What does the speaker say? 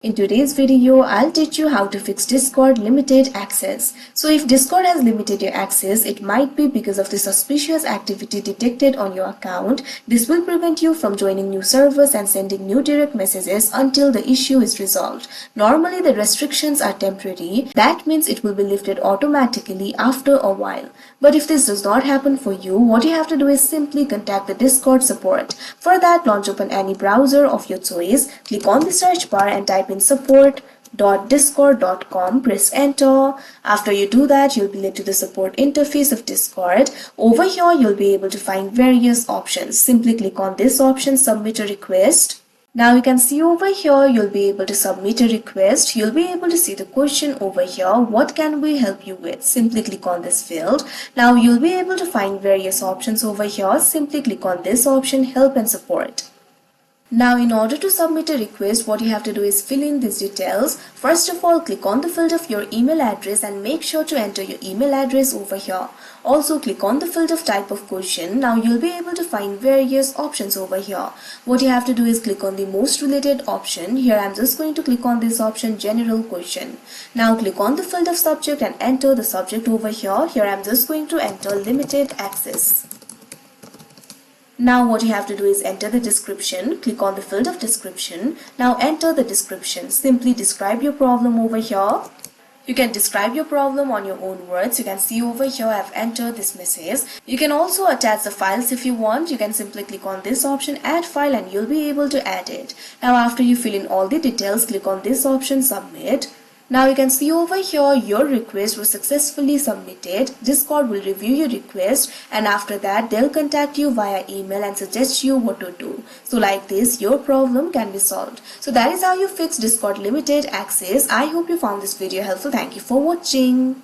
In today's video, I'll teach you how to fix Discord limited access. So if Discord has limited your access, it might be because of the suspicious activity detected on your account. This will prevent you from joining new servers and sending new direct messages until the issue is resolved. Normally, the restrictions are temporary. That means it will be lifted automatically after a while. But if this does not happen for you, what you have to do is simply contact the Discord support. For that, launch open any browser of your choice, click on the search bar and type in support.discord.com, press enter. After you do that, you'll be led to the support interface of Discord. Over here, you'll be able to find various options. Simply click on this option, submit a request. Now you can see over here, you'll be able to submit a request. You'll be able to see the question over here, what can we help you with? Simply click on this field. Now you'll be able to find various options over here. Simply click on this option, help and support. Now in order to submit a request, what you have to do is fill in these details. First of all, click on the field of your email address and make sure to enter your email address over here. Also click on the field of type of question. Now you'll be able to find various options over here. What you have to do is click on the most related option. Here I'm just going to click on this option, general question. Now click on the field of subject and enter the subject over here. Here I'm just going to enter limited access. Now what you have to do is enter the description. Click on the field of description. Now enter the description. Simply describe your problem over here. You can describe your problem on your own words. You can see over here I've entered this message. You can also attach the files if you want. You can simply click on this option, add file, and you'll be able to add it. Now after you fill in all the details, click on this option, submit. Now you can see over here your request was successfully submitted. Discord will review your request and after that they'll contact you via email and suggest you what to do. So like this your problem can be solved. So that is how you fix Discord limited access. I hope you found this video helpful. Thank you for watching.